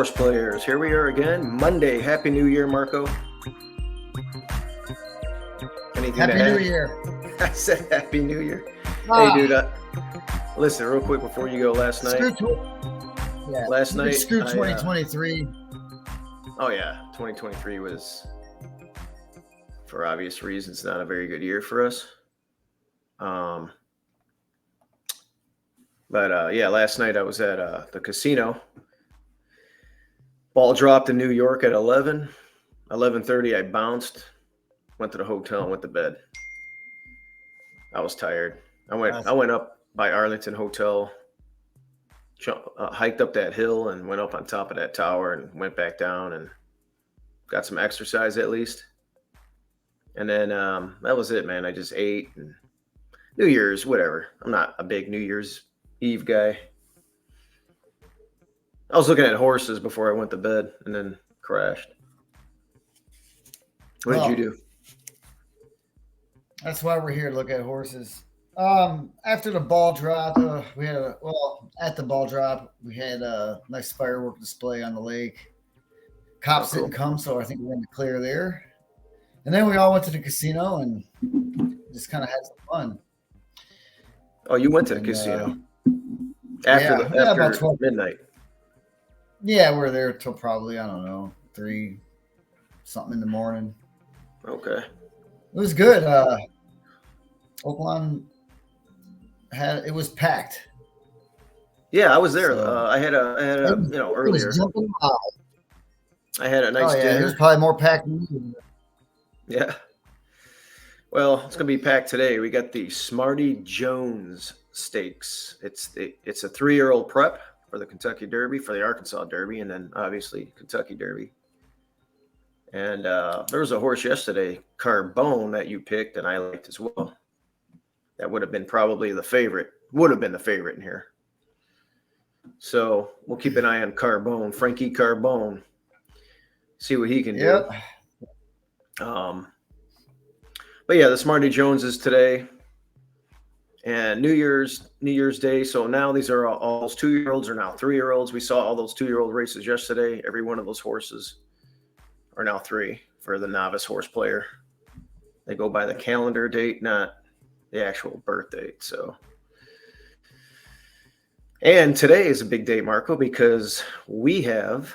Horse Players. Here we are again, Monday. Happy New Year, Marco. Anything Happy to add? New Year. I said Happy New Year. Ah, Hey, dude, listen, real quick before you go. Last night, screw I, 2023. oh yeah, 2023 was, for obvious reasons, not a very good year for us. But yeah, last night I was at the casino. Ball dropped in New York at 11:30. I bounced, went to the hotel, and went to bed. I was tired. I went up by Arlington Hotel, hiked up that hill, and went up on top of that tower, and went back down, and got some exercise at least. And then that was it, man. I just ate. And New Year's, whatever. I'm not a big New Year's Eve guy. I was looking at horses before I went to bed, and then crashed. What did you do? That's why we're here to look at horses. After the ball drop, at the ball drop, we had a nice firework display on the lake. Cops didn't come, so I think we're going to clear there. And then we all went to the casino and just kind of had some fun. Oh, you went to the casino after about 12 midnight. Yeah, we were there till probably, I don't know, 3 something in the morning. Okay. It was good. Oakland it was packed. Yeah, I was there. So, I had a earlier. I had a nice dinner. It was probably more packed than you. Yeah. Well, it's gonna be packed today. We got the Smarty Jones Stakes. It's a 3-year-old prep for the Kentucky Derby, for the Arkansas Derby, and then obviously Kentucky Derby. And there was a horse yesterday, Carbone, that you picked, and I liked as well. That would have been probably the favorite. Would have been the favorite in here. So we'll keep an eye on Carbone, Frankie Carbone. See what he can do. But yeah, the Smarty Jones is today, and New Year's Day. So now these are all those 2-year-olds are now 3-year-olds. We saw all those 2-year-old races yesterday. Every one of those horses are now 3 for the novice horse player. They go by the calendar date, not the actual birth date. So, and today is a big day, Marco, because we have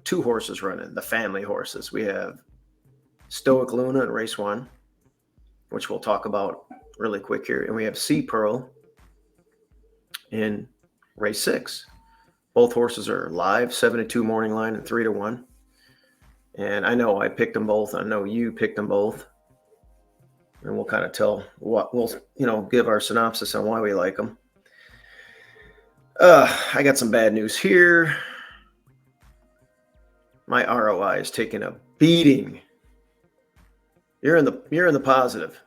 2 horses running, the family horses. We have Stoic Luna in race 1, which we'll talk about really quick here. And we have Sea Pearl in race 6. Both horses are live, 7-2 morning line and 3-1. And I know I picked them both. I know you picked them both. And we'll kind of tell what we'll, give our synopsis on why we like them. I got some bad news here. My ROI is taking a beating. You're in the positive,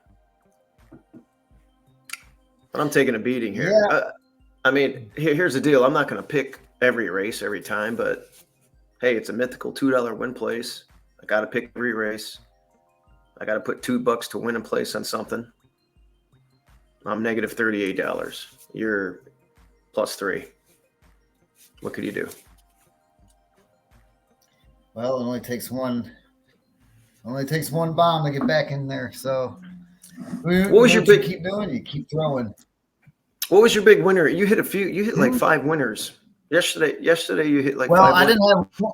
but I'm taking a beating here. Yeah. I mean, here's the deal. I'm not going to pick every race every time, but hey, it's a mythical $2 win place. I got to pick every race. I got to put $2 to win a place on something. I'm negative $38. You're plus 3. What could you do? Well, it only takes one bomb to get back in there. So what was your big? You keep doing? You keep throwing. What was your big winner? You hit a few. You hit like 5 winners yesterday. Yesterday you hit like. Well, 5 I winners. didn't have.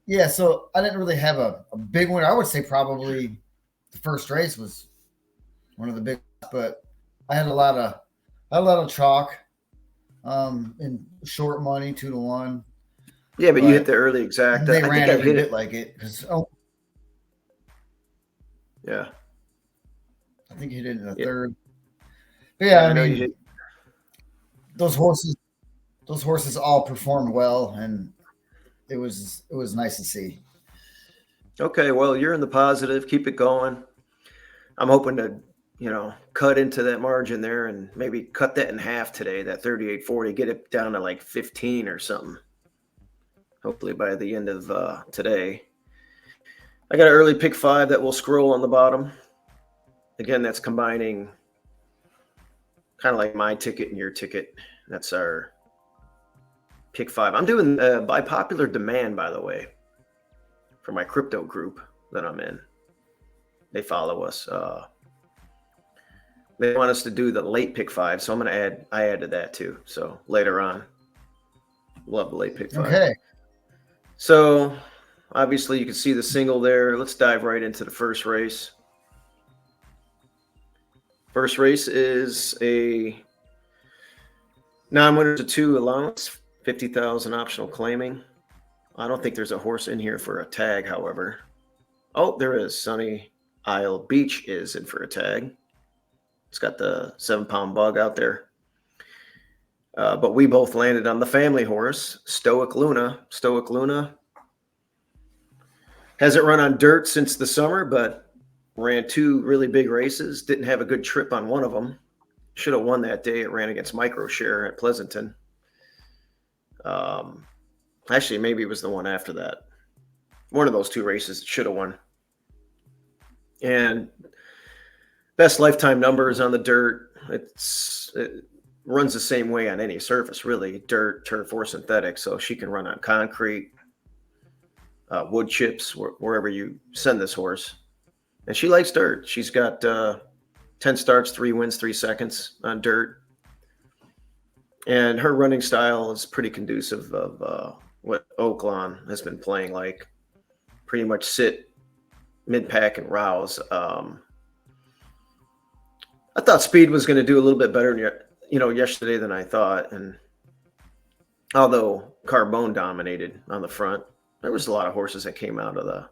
Yeah, so I didn't really have a big winner. I would say probably the first race was one of the big, but I had a lot of chalk, in short money, 2-1. Yeah, but you hit the early exact. They ran every bit it like it because yeah, I think you did in the third. But yeah, I mean, those horses all performed well, and it was nice to see. Okay, well, you're in the positive. Keep it going. I'm hoping to, cut into that margin there and maybe cut that in half today, that 38.40, get it down to like 15 or something. Hopefully by the end of today. I got an early pick 5 that will scroll on the bottom. Again, that's combining kind of like my ticket and your ticket. That's our pick 5. I'm doing by popular demand, by the way, for my crypto group that I'm in. They follow us. They want us to do the late pick 5, so I'm going to add. I added that too. So later on, we'll have the late pick 5. Okay. So obviously, you can see the single there. Let's dive right into the first race. First race is a 9 winners to 2 allowance, 50,000 optional claiming. I don't think there's a horse in here for a tag, however. Oh, there is. Sunny Isle Beach is in for a tag. It's got the 7-pound bug out there. But we both landed on the family horse, Stoic Luna. Stoic Luna hasn't run on dirt since the summer, but ran 2 really big races. Didn't have a good trip on one of them. Should have won that day. It ran against Microshare at Pleasanton. Actually, maybe it was the one after that. One of those 2 races should have won. And best lifetime numbers on the dirt. It runs the same way on any surface, really. Dirt, turf, or synthetic. So she can run on concrete, wood chips, wherever you send this horse. And she likes dirt. She's got 10 starts, 3 wins, 3 seconds on dirt. And her running style is pretty conducive of what Oaklawn has been playing like. Pretty much sit, mid-pack, and rouse. I thought Speed was going to do a little bit better, yesterday than I thought. And although Carbone dominated on the front, there was a lot of horses that came out of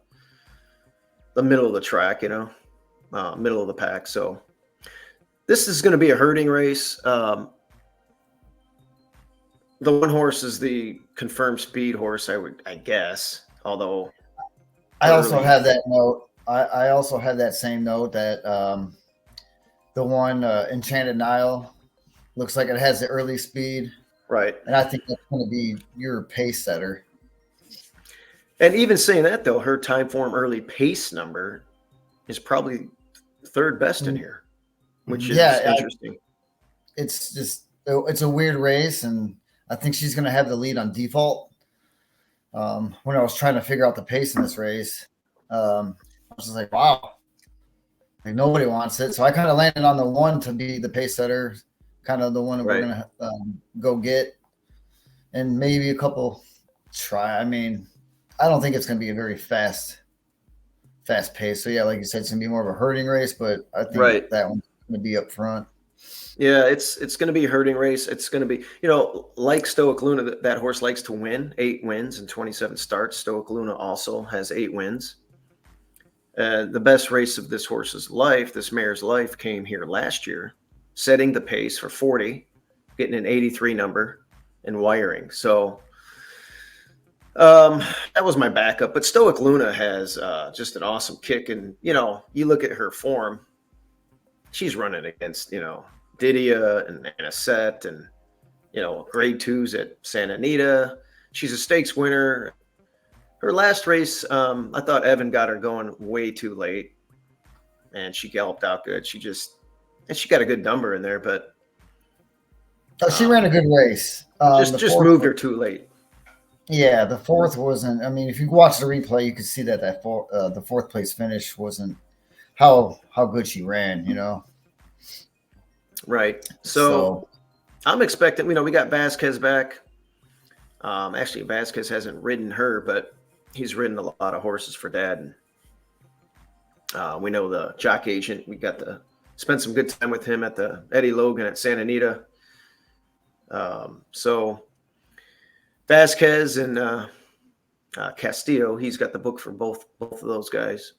the middle of the track, middle of the pack. So this is going to be a herding race. The one horse is the confirmed speed horse, I guess. Although I also have that note. I also have that same note that the one Enchanted Nile looks like it has the early speed. Right. And I think that's going to be your pace setter. And even saying that, though, her time form early pace number is probably 3rd best in here, which is interesting. It's a weird race, and I think she's going to have the lead on default. When I was trying to figure out the pace in this race, I was just like, wow, like nobody wants it. So I kind of landed on the one to be the pace setter, kind of the one that we're going to go get, and maybe a couple try. I mean, I don't think it's going to be a very fast pace. So yeah, like you said, it's going to be more of a herding race, but I think that one's going to be up front. Yeah, it's going to be a herding race. It's going to be, like Stoic Luna, that horse likes to win. 8 wins and 27 starts. Stoic Luna also has 8 wins. The best race of this horse's life, this mare's life, came here last year, setting the pace for 40, getting an 83 number, and wiring. So that was my backup. But Stoic Luna has just an awesome kick. And, you look at her form, she's running against, Didia and Anisette and, grade 2s at Santa Anita. She's a stakes winner. Her last race, I thought Evan got her going way too late, and she galloped out good. She got a good number in there, but she ran a good race. Just moved her too late. Yeah, the 4th wasn't. I mean, if you watch the replay, you could see that the 4th place finish wasn't how good she ran. Right. So I'm expecting. We got Vasquez back. Actually, Vasquez hasn't ridden her, but he's ridden a lot of horses for Dad. And we know the jock agent. We got to spend some good time with him at the Eddie Logan at Santa Anita. So Vasquez and Castillo, he's got the book for both of those guys.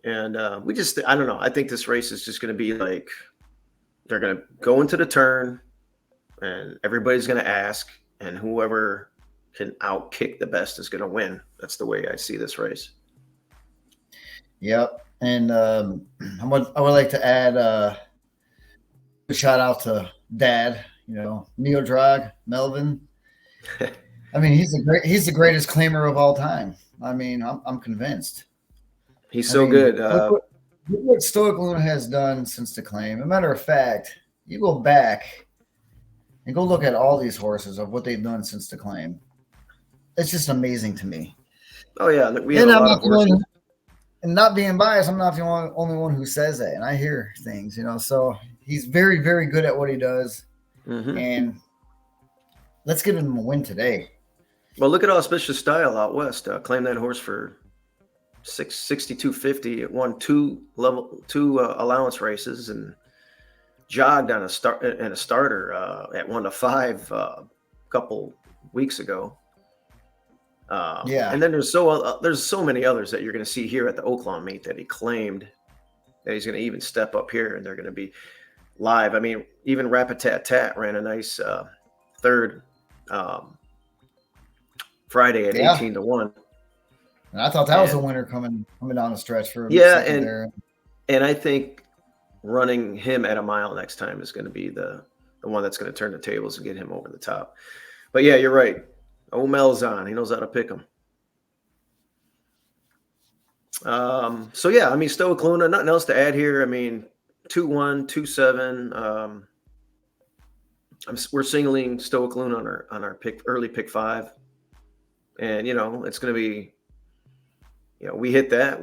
And I don't know. I think this race is just going to be like they're going to go into the turn, and everybody's going to ask, and whoever can outkick the best is going to win. That's the way I see this race. Yep. And I would like to add a shout out to Dad, Neo Drag, Melvin. I mean, he's the greatest claimer of all time. I mean, I'm convinced. He's so good. Look what Stoic Luna has done since the claim. As a matter of fact, you go back and go look at all these horses of what they've done since the claim. It's just amazing to me. Oh yeah, we have And a I'm lot of not the one, horses. and not being biased, I'm not the only one who says that. And I hear things, So he's very, very good at what he does. Mm-hmm. And let's give him a win today. Well, look at Auspicious Style out west. Claimed that horse for 62.50. It won two allowance races and jogged on a starter at 1-5 a couple weeks ago. Yeah. And then there's so many others that you're going to see here at the Oaklawn meet that he claimed that he's going to even step up here, and they're going to be live. I mean, even Rapid Tat Tat ran a nice third Friday at 18-1. And I thought that was a winner coming down the stretch for and I think running him at a mile next time is going to be the one that's going to turn the tables and get him over the top. But yeah, you're right. Omel's on. He knows how to pick them. So yeah, I mean, Stoic Luna, nothing else to add here. I mean, 2-1, 2-7. We're singling Stoic Luna on our early pick 5. And it's going to be, we hit that.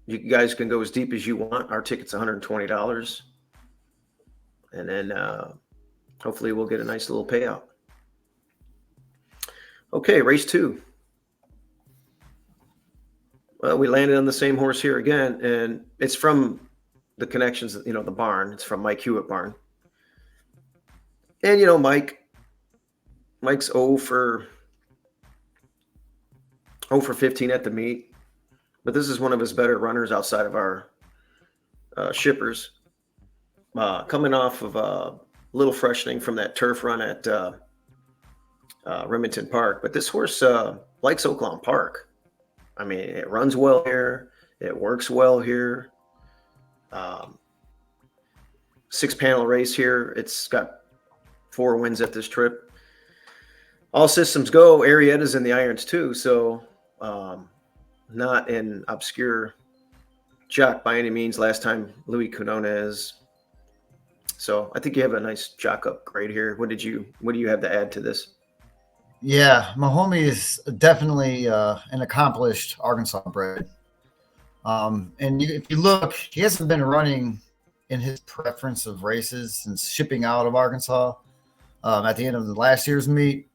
You guys can go as deep as you want. Our ticket's $120. And then hopefully we'll get a nice little payout. Okay, race 2. Well, we landed on the same horse here again, and it's from the connections, the barn. It's from Mike Hewitt barn. And, Mike's 0 for 15 at the meet. But this is one of his better runners outside of our shippers. Coming off of a little freshening from that turf run at Remington Park. But this horse likes Oaklawn Park. I mean, it runs well here. It works well here. 6-panel race here. It's got 4 wins at this trip. All systems go. Arietta's in the irons too. So not an obscure jock by any means. Last time, Louis Quinones. So I think you have a nice jock upgrade here. What do you have to add to this? Yeah, my homie is definitely an accomplished Arkansas bred. And if you look, he hasn't been running in his preference of races since shipping out of Arkansas at the end of the last year's meet.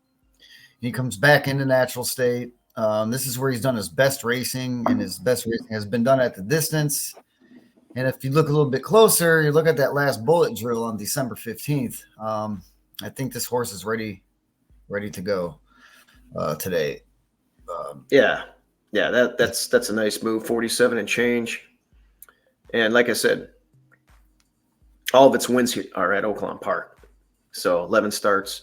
He comes back into natural state. This is where he's done his best racing, and his best racing has been done at the distance. And if you look a little bit closer, you look at that last bullet drill on December 15th. I think this horse is ready to go today. That's a nice move. 47 and change. And like I said, all of its wins here are at Oaklawn Park. So 11 starts.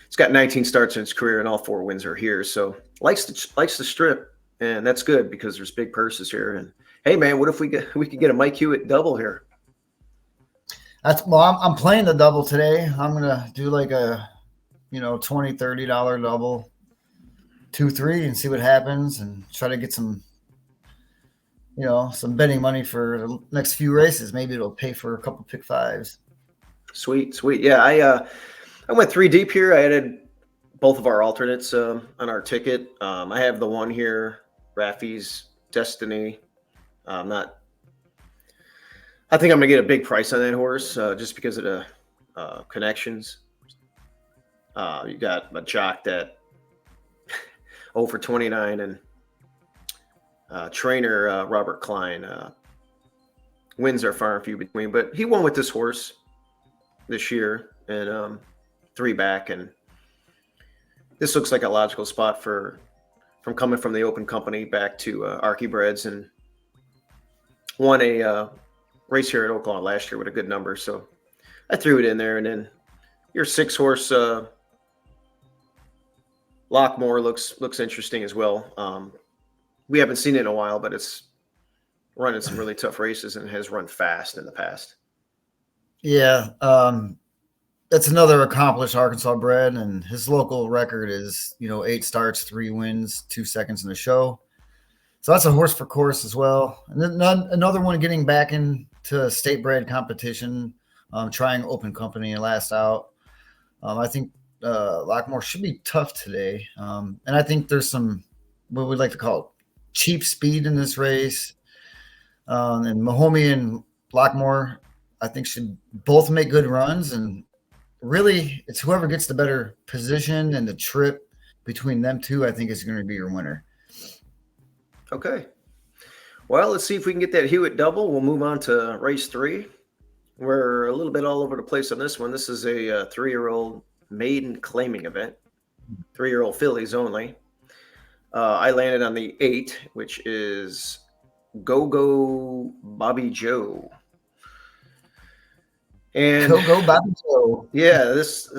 It's got 19 starts in its career, and all 4 wins are here. So likes the strip, and that's good because there's big purses here. And hey, man, what if we could get a Mike Hewitt double here? I'm playing the double today. I'm gonna do like a $20-$30 double, 2-3, and see what happens, and try to get some betting money for the next few races. Maybe it'll pay for a couple pick 5s. Sweet. Yeah, I went 3 deep here. I added both of our alternates on our ticket. I have the one here, Raffy's Destiny. I think I'm gonna get a big price on that horse just because of the connections. You got a jock that 0 for 29, and trainer Robert Klein. Wins are far and few between, but he won with this horse this year, and 3 back, and this looks like a logical spot from coming from the open company back to Archie Breds, and won a race here at Oaklawn last year with a good number. So I threw it in there, and then your 6-horse Lockmore looks interesting as well. We haven't seen it in a while, but it's running some really tough races and has run fast in the past. Yeah, that's another accomplished Arkansas bred, and his local record is 8 starts, 3 wins, 2 seconds in the show. So that's a horse for course as well. And then another one getting back into state bred competition, trying open company and last out. I think Lockmore should be tough today. And I think there's some, what we'd like to call cheap speed in this race. And Mahomey and Lockmore, I think, should both make good runs. And really, it's whoever gets the better position and the trip between them two, I think, is going to be your winner. Okay. Well, let's see if we can get that Hewitt double. We'll move on to race 3. We're a little bit all over the place on this one. This is a 3-year-old maiden claiming event, 3-year-old fillies only. I landed on the 8, which is Go Bobby Joe. And Go Bobby Joe. Yeah, this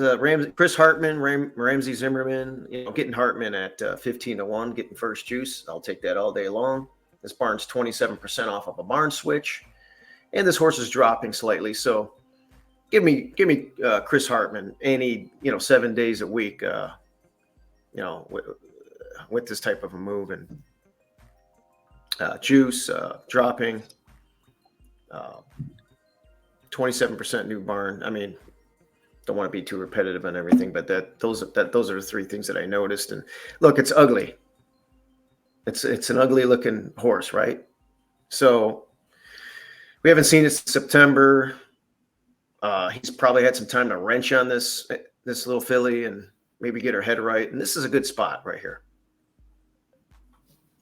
Chris Hartman, Ramsey Zimmerman, getting Hartman at 15-1, getting first juice. I'll take that all day long. This barn's 27% off of a barn switch, and this horse is dropping slightly. So, give me Chris Hartman any 7 days a week. With this type of a move and juice dropping. 27% new barn. I mean, don't want to be too repetitive on everything, but those are the 3 things that I noticed. And look, it's ugly. It's an ugly looking horse, right? So we haven't seen it since September. He's probably had some time to wrench on this little filly and maybe get her head right. And this is a good spot right here.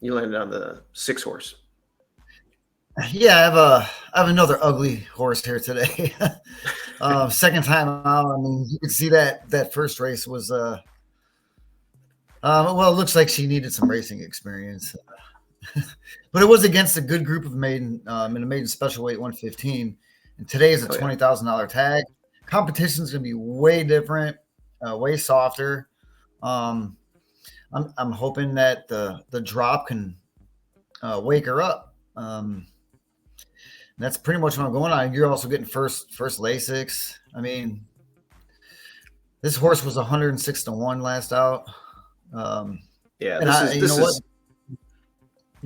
You landed on the 6 horse. Yeah, I have another ugly horse here today. Second time out. I mean, you can see that first race was well, it looks like she needed some racing experience. But it was against a good group of maiden in a maiden special weight 115. And today is a $20,000 tag. Competition's going to be way different, way softer. I'm hoping that the drop can wake her up. That's pretty much what I'm going on. You're also getting first Lasix. I mean, this horse was 106-1 last out. Yeah, what?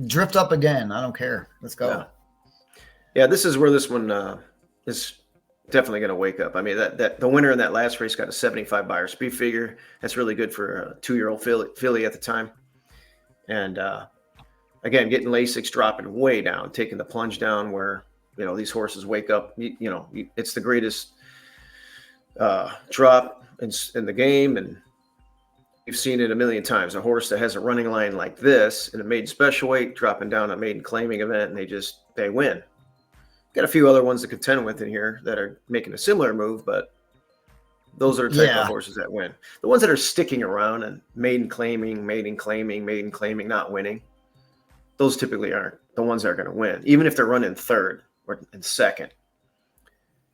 Drift up again. I don't care. Let's go. Yeah, this is where this one is definitely going to wake up. I mean, that the winner in that last race got a 75 buyer speed figure. That's really good for a 2-year-old filly at the time. And again, getting Lasix dropping way down, taking the plunge down where these horses wake up. It's the greatest drop in the game, and you've seen it a million times. A horse that has a running line like this in a maiden special weight, dropping down a maiden claiming event, and they win. Got a few other ones to contend with in here that are making a similar move, but those are the type of horses that win. The ones that are sticking around and maiden claiming, not winning, those typically aren't the ones that are going to win, even if they're running third or in second.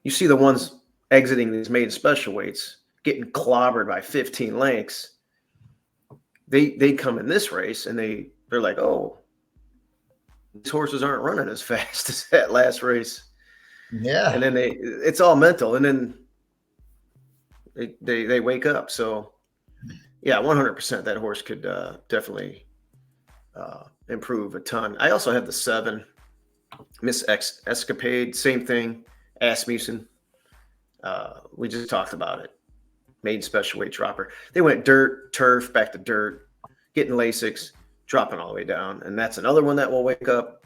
You see the ones exiting these maiden special weights getting clobbered by 15 lengths. They come in this race and they're like, oh, these horses aren't running as fast as that last race. Yeah. And then it's all mental. And then they wake up. So yeah, 100% that horse could definitely improve a ton. I also have the 7 Miss Escapade, same thing. Asmussen. We just talked about it. Maiden special weight dropper. They went dirt, turf, back to dirt, getting Lasix, dropping all the way down. And that's another one that will wake up.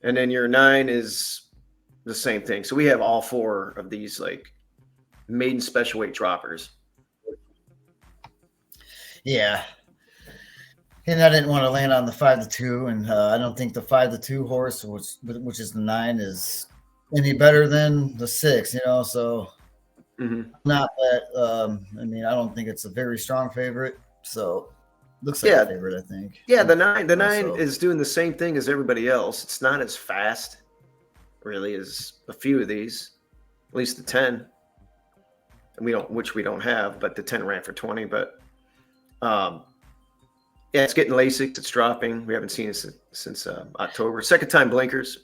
And then your 9 is the same thing. So we have all 4 of these like maiden special weight droppers. Yeah. And I didn't want to land on the 5-2. And I don't think the 5-2 horse, which is the 9, is any better than the 6, so not that, I mean, I don't think it's a very strong favorite. So looks like a favorite, I think. Yeah, the 9 is doing the same thing as everybody else. It's not as fast, really, as a few of these, at least the 10. Which we don't have, but the 10 ran for 20. But yeah, it's getting Lasix. It's dropping. We haven't seen it since October. Second time blinkers,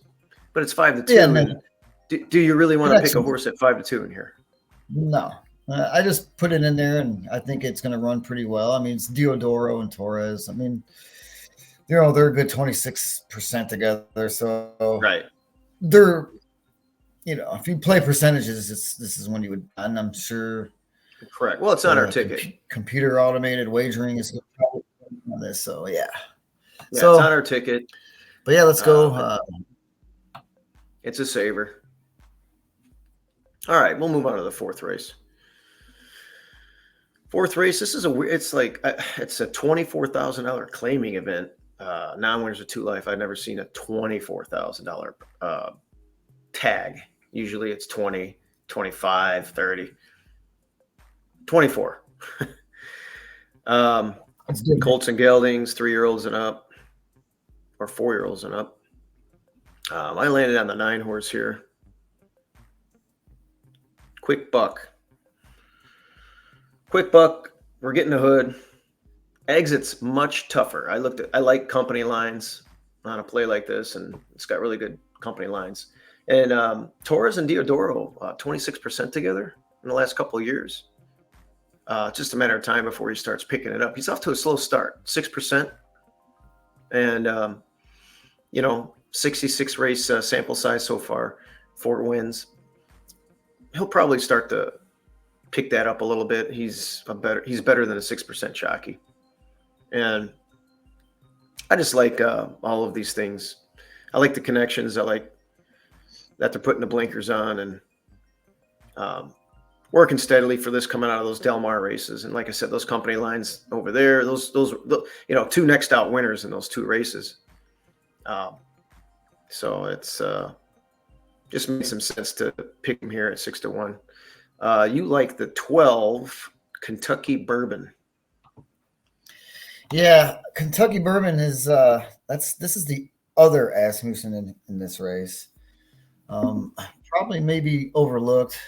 but it's 5-2. Yeah, do you really want to pick a horse at 5-2 in here? No. I just put it in there, and I think it's going to run pretty well. I mean, it's Diodoro and Torres. I mean, they're a good 26% together. So right, they're, if you play percentages, this is when you would. And I'm sure Correct. Well, it's on our ticket. Computer automated wagering is probably on this. So yeah. Yeah, So it's on our ticket. But yeah, let's go. It's a saver. All right, we'll move on to the fourth race. Fourth race. This is it's a $24,000 claiming event. Non-winners of 2 Life. I've never seen a $24,000 tag. Usually it's 20, 25, 30, 24. Colts and geldings, 3-year-olds and up, or 4-year-olds and up. I landed on the 9 horse here. Quick buck. We're getting the hood. Exit's much tougher. I like company lines on a play like this, and it's got really good company lines. And Torres and Diodoro, 26% together in the last couple of years. Just a matter of time before he starts picking it up. He's off to a slow start, 6%. And, 66 race sample size so far, 4 wins. He'll probably start to pick that up a little bit. He's better than a 6% jockey. And I just like all of these things. I like the connections. I like that they're putting the blinkers on and working steadily for this coming out of those Del Mar races. And like I said, those company lines over there, those 2 next out winners in those 2 races. So it's just made some sense to pick him here at 6-1. You like the 12 Kentucky Bourbon. Yeah, Kentucky Bourbon is this is the other Asmussen in this race. Probably maybe overlooked.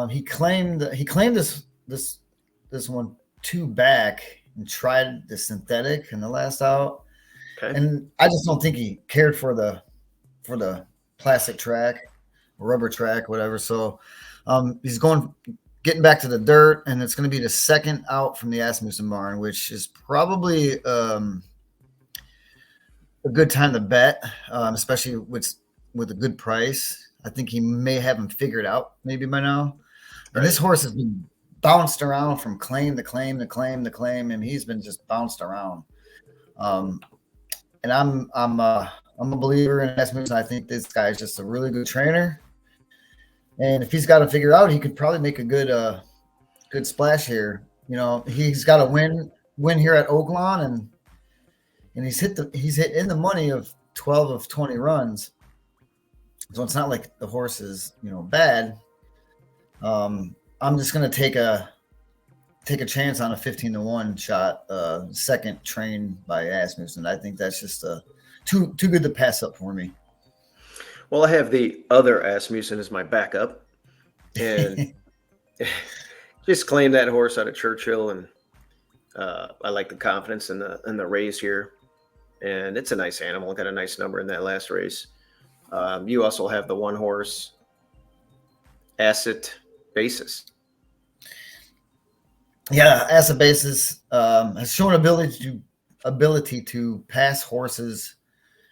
He claimed this one 2 back and tried the synthetic in the last out. Okay. And I just don't think he cared for the plastic track, rubber track, whatever. So he's getting back to the dirt, and it's going to be the second out from the Asmussen barn, which is probably a good time to bet, especially with a good price. I think he may have him figured out maybe by now. And this horse has been bounced around from claim to claim to claim to claim, and he's been just bounced around. And I'm a believer in Asmussen. I think this guy is just a really good trainer. And if he's got to figure out, he could probably make a good splash here. He's got a win here at Oaklawn, and he's hit in the money of 12 of 20 runs. So it's not like the horse is bad. I'm just gonna take a chance on a 15-1 shot, second trained by Asmussen. I think that's just too good to pass up for me. Well, I have the other Asmussen as my backup, and just claim that horse out of Churchill, and I like the confidence in the race here, and it's a nice animal. Got a nice number in that last race. You also have the 1 horse Asset Basis. Yeah, Asset Basis has shown ability to pass horses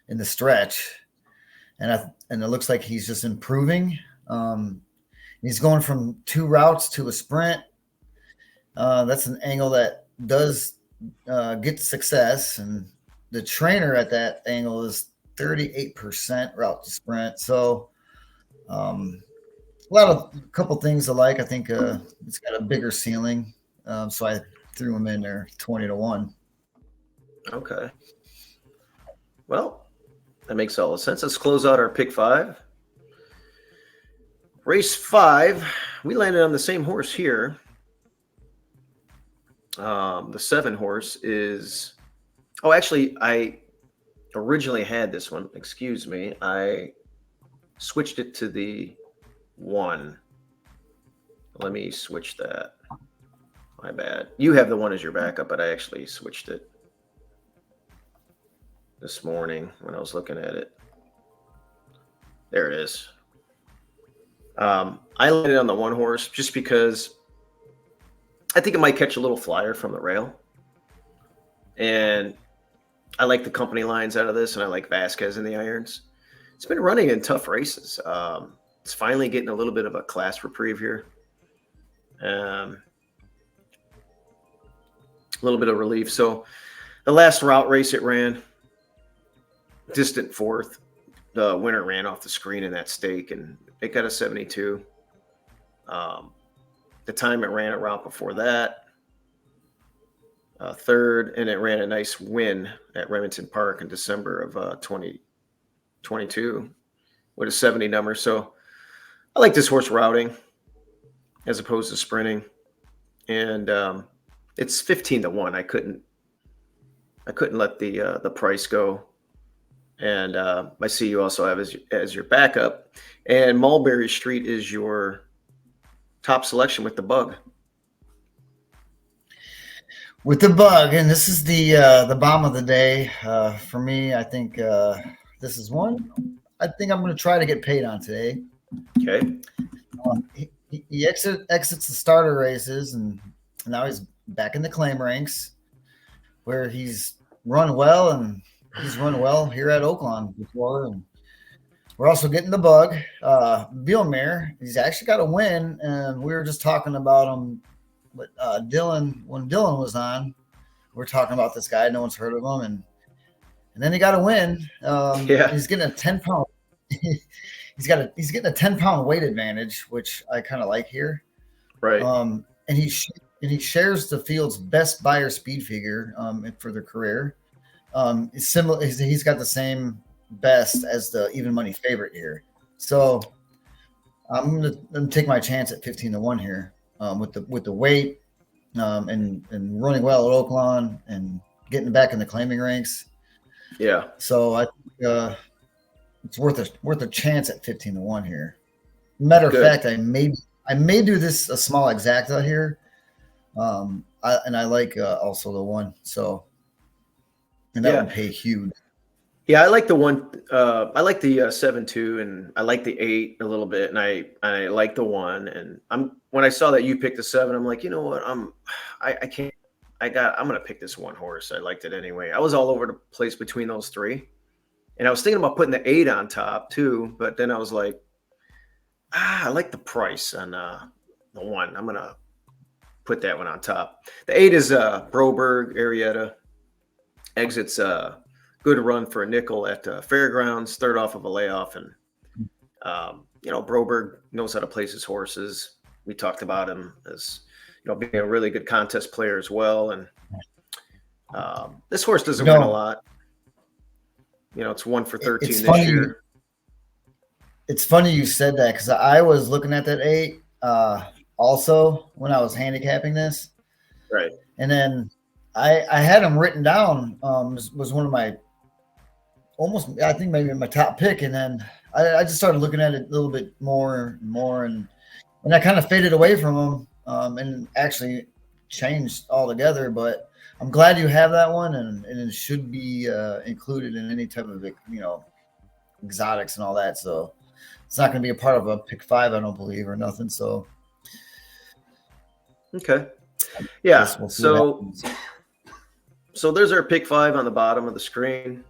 in the stretch. And it looks like he's just improving. He's going from 2 routes to a sprint. That's an angle that does get success. And the trainer at that angle is 38% route to sprint. So a couple things alike. I think it's got a bigger ceiling. So I threw him in there 20-1. Okay. Well, that makes all the sense. Let's close out our pick 5. Race 5, we landed on the same horse here. The 7 horse is... Oh, actually, I originally had this one. Excuse me. I switched it to the 1. Let me switch that. My bad. You have the 1 as your backup, but I actually switched it this morning when I was looking at it. There it is. I landed on the 1 horse just because I think it might catch a little flyer from the rail. And I like the company lines out of this, and I like Vasquez in the irons. It's been running in tough races. It's finally getting a little bit of a class reprieve here. A little bit of relief. So the last route race it ran, distant fourth. The winner ran off the screen in that stake, and it got a 72. The time it ran a route before that, third, and it ran a nice win at Remington Park in December of 2022 with a 70 number. So I like this horse routing as opposed to sprinting, and it's 15-1. I couldn't let the price go. And I see you also have as your backup, and Mulberry Street is your top selection with the bug. With the bug, and this is the bomb of the day for me. I think this is one I think I'm going to try to get paid on today. Okay. He exits the starter races, and now he's back in the claim ranks, where he's run well, and he's run well here at Oaklawn before. And we're also getting the bug. Bielmere, he's actually got a win, and we were just talking about him. But Dylan, when Dylan was on, we're talking about this guy. No one's heard of him, and then he got a win. He's getting a 10-pound. He's getting a 10-pound weight advantage, which I kind of like here. Right. And he shares the field's best buyer speed figure for their career. It's similar. He's got the same best as the even money favorite here. So I'm gonna take my chance at 15-1 here with the weight and running well at Oaklawn and getting back in the claiming ranks. Yeah. So I think it's worth a chance at 15-1 here. Matter of fact, I may do this a small exacta here. I like also the one. So and that would pay huge. Yeah, I like the one. I like the 7-2, and I like the 8 a little bit, and I like the 1. And when I saw that you picked the 7, I'm like, you know what? I'm gonna pick this one horse. I liked it anyway. I was all over the place between those 3, and I was thinking about putting the 8 on top too, but then I was like, I like the price on the 1. I'm gonna put that one on top. The 8 is Broberg Arietta. Exits good run for a nickel at Fairgrounds, third off of a layoff. And, Broberg knows how to place his horses. We talked about him as, being a really good contest player as well. And this horse doesn't win a lot. It's 1 for 13 this year. It's funny you said that, because I was looking at that 8 also when I was handicapping this. Right. And then I had him written down, was one of my almost, I think maybe my top pick. And then I just started looking at it a little bit more and more. And I kind of faded away from him and actually changed altogether. But I'm glad you have that one, and it should be included in any type of, exotics and all that. So it's not going to be a part of a pick 5, I don't believe, or nothing. So. Okay. Yeah. So there's our pick 5 on the bottom of the screen.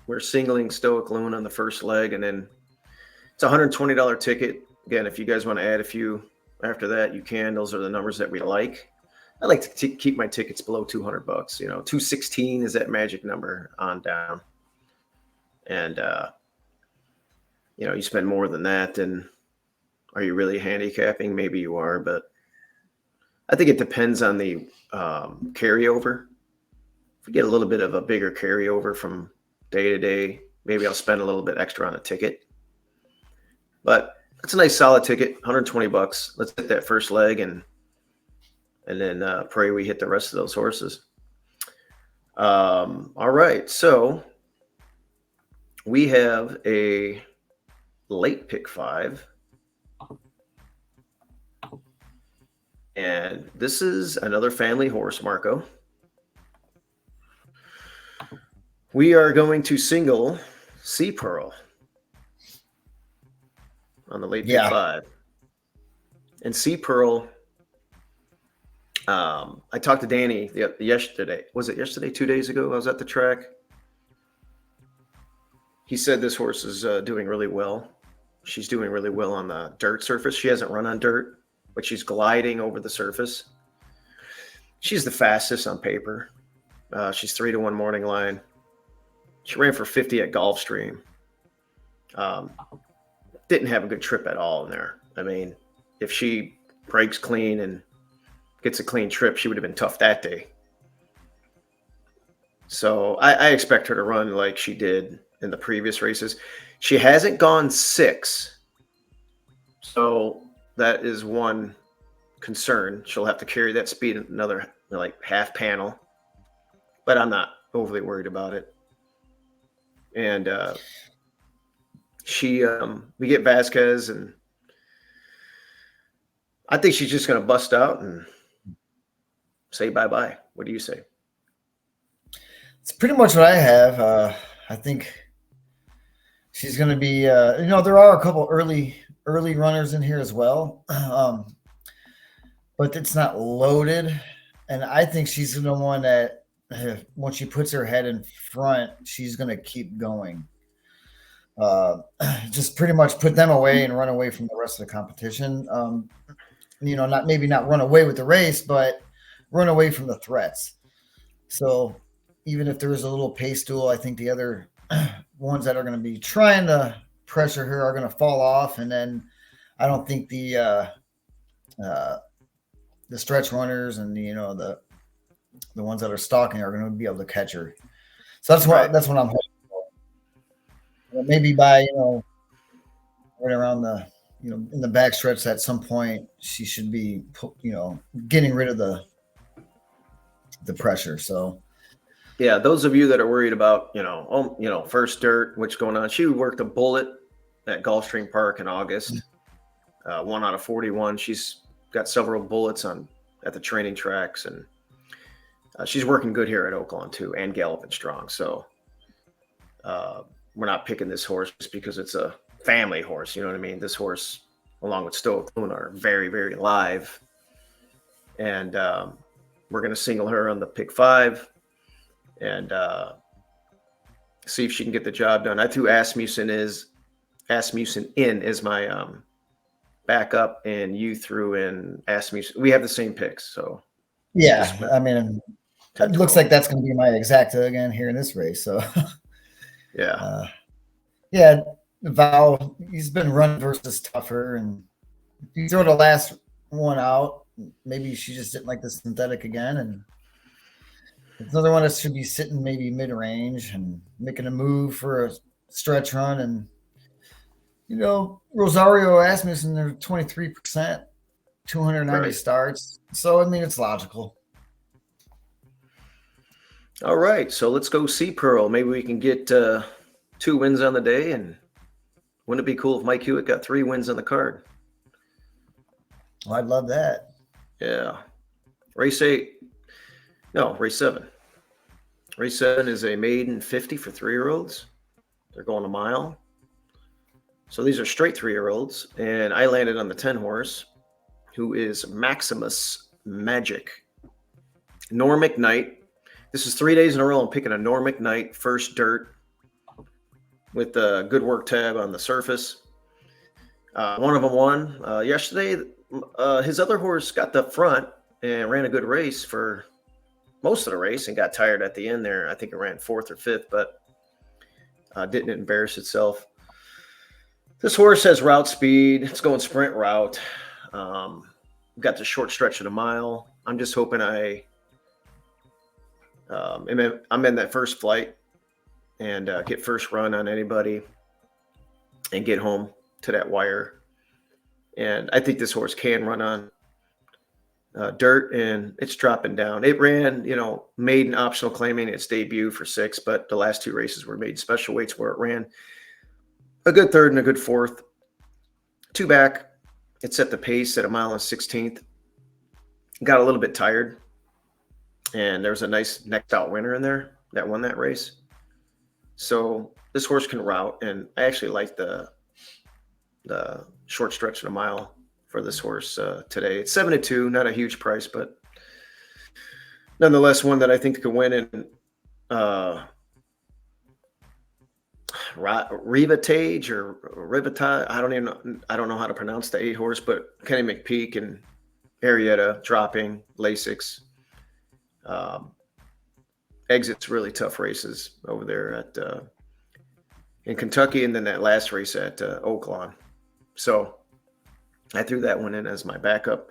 We're singling Stoic Loon on the first leg, and then it's a $120 ticket. Again, if you guys want to add a few after that, you can. Those are the numbers that we like. I like to keep my tickets below $200. 216 is that magic number on down. And you spend more than that, then are you really handicapping? Maybe you are, but I think it depends on the carryover. If we get a little bit of a bigger carryover from day to day, maybe I'll spend a little bit extra on a ticket. But that's a nice solid ticket, $120. Let's hit that first leg and then pray we hit the rest of those horses. All right, so we have a late pick 5. And this is another family horse, Marco. We are going to single Sea Pearl on the late pick 5. And Sea Pearl, I talked to Danny yesterday. Was it yesterday? 2 days ago? I was at the track. He said this horse is doing really well. She's doing really well on the dirt surface. She hasn't run on dirt. but she's gliding over the surface. She's the fastest on paper. She's 3-1 morning line. She ran for 50 at Gulfstream. Didn't have a good trip at all in there. I mean, if she breaks clean and gets a clean trip, she would have been tough that day. So I expect her to run like she did in the previous races. She hasn't gone 6. So that is one concern. She'll have to carry that speed another like half panel. But I'm not overly worried about it. And we get Vasquez, and I think she's just going to bust out and say bye-bye. What do you say? It's pretty much what I have. I think she's going to be, there are a couple early runners in here as well. But it's not loaded. And I think she's the one that when she puts her head in front, she's going to keep going. Just pretty much put them away and run away from the rest of the competition. Not run away with the race, but run away from the threats. So even if there is a little pace duel, I think the other ones that are going to be trying to pressure her are going to fall off. And then I don't think the stretch runners and the ones that are stalking are going to be able to catch her. So that's what I'm hoping for. Maybe by right around the in the back stretch at some point she should be getting rid of the pressure. So yeah, those of you that are worried about first dirt, what's going on, she worked a bullet at Gulfstream Park in August. 1 out of 41. She's got several bullets at the training tracks, and she's working good here at Oaklawn too, and galloping strong. So we're not picking this horse just because it's a family horse. You know what I mean? This horse, along with Stoic Luna, are very, very live. And we're going to single her on the pick 5 and see if she can get the job done. I threw Asmussen in as my backup, and you threw in Asmussen. We have the same picks. So yeah, I mean, it looks like that's going to be my exacta again here in this race. So yeah. Val, he's been run versus tougher, and you throw the last one out. Maybe she just didn't like the synthetic again, and it's another one that should be sitting maybe mid-range and making a move for a stretch run. And Rosario Asmussen, they're 23%, 290 starts. So I mean, it's logical. All right, so let's go see Pearl. Maybe we can get 2 wins on the day, and wouldn't it be cool if Mike Hewitt got 3 wins on the card? Well, I'd love that. Yeah. Race 7. Race 7 is a maiden 50 for 3-year-olds. They're going a mile. So these are straight 3-year-olds, and I landed on the 10 horse, who is Maximus Magic. Norm McKnight. This is 3 days in a row I'm picking a Norm McKnight first dirt with a good work tab on the surface. One of them won yesterday. His other horse got the front and ran a good race for most of the race and got tired at the end there. I think it ran 4th or 5th, but didn't embarrass itself. This horse has route speed. It's going sprint route. Got the short stretch of the mile. I'm just hoping I'm in that first flight and get first run on anybody and get home to that wire. And I think this horse can run on dirt, and it's dropping down. It ran, maiden optional claiming its debut for 6, but the last 2 races were made special weights where it ran a good 3rd and a good 4th. 2 back. It set the pace at 1 mile and 16th. Got a little bit tired, and there's a nice next out winner in there that won that race. So this horse can route, and I actually like the short stretch of a mile for this horse today. It's 7-2, not a huge price, but nonetheless one that I think could win. And Rivatage or Rivata. I don't even know. I don't know how to pronounce the 8-horse, but Kenny McPeak and Arietta dropping Lasix. Exits really tough races over there at in Kentucky, and then that last race at Oaklawn. So I threw that one in as my backup.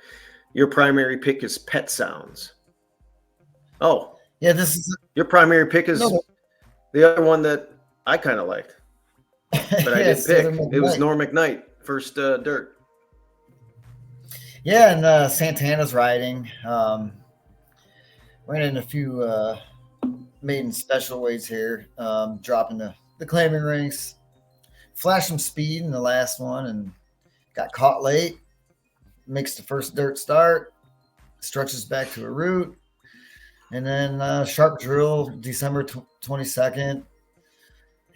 Your primary pick is Pet Sounds. Oh, Yeah, this is your primary pick is the other one that I kind of liked, but I didn't pick. It was Norm McKnight, first dirt. Yeah, and Santana's riding. Ran in a few maiden special weights here, dropping the claiming ranks. Flashed some speed in the last one and got caught late. Makes the first dirt start, stretches back to a route, and then sharp drill December 22nd.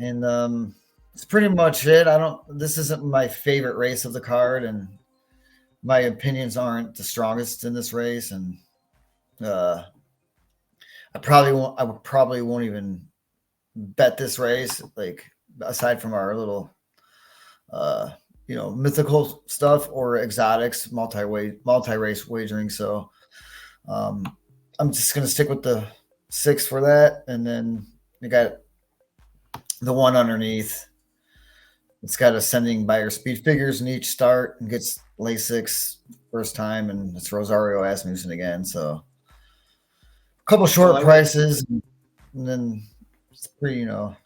And it's pretty much it. This isn't my favorite race of the card, and my opinions aren't the strongest in this race. And I probably won't even bet this race, like aside from our little mythical stuff or exotics, multi-race wagering. So I'm just gonna stick with the 6 for that, and then you got the one underneath. It's got ascending buyer speed figures in each start and gets Lasix first time, and it's Rosario Asmussen again. So a couple short prices, and then it's pretty, let's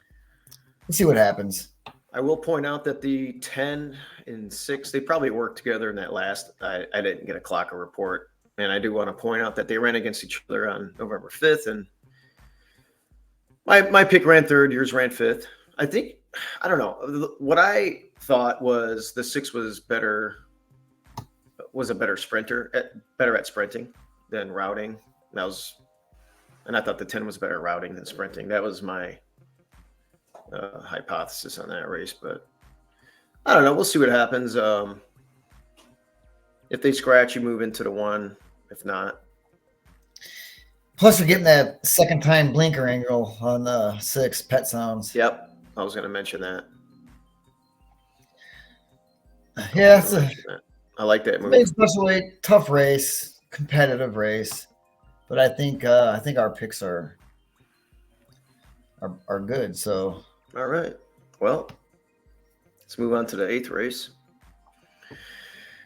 see what happens. I will point out that the 10 and 6, they probably worked together in that last. I didn't get a clocker report. And I do want to point out that they ran against each other on November 5th. And my pick ran 3rd, yours ran 5th. I think, I don't know. What I thought was the 6 was a better sprinter, better at sprinting than routing. And I thought the 10 was better routing than sprinting. That was my hypothesis on that race, but I don't know. We'll see what happens. If they scratch, you move into the 1. If not, plus you're getting that second time blinker angle on the 6 Pet Sounds. Yep, I was going to mention that. Yeah, I like that move. Special weight, tough race, competitive race, but I think our picks are good. So all right, well, let's move on to the 8th race.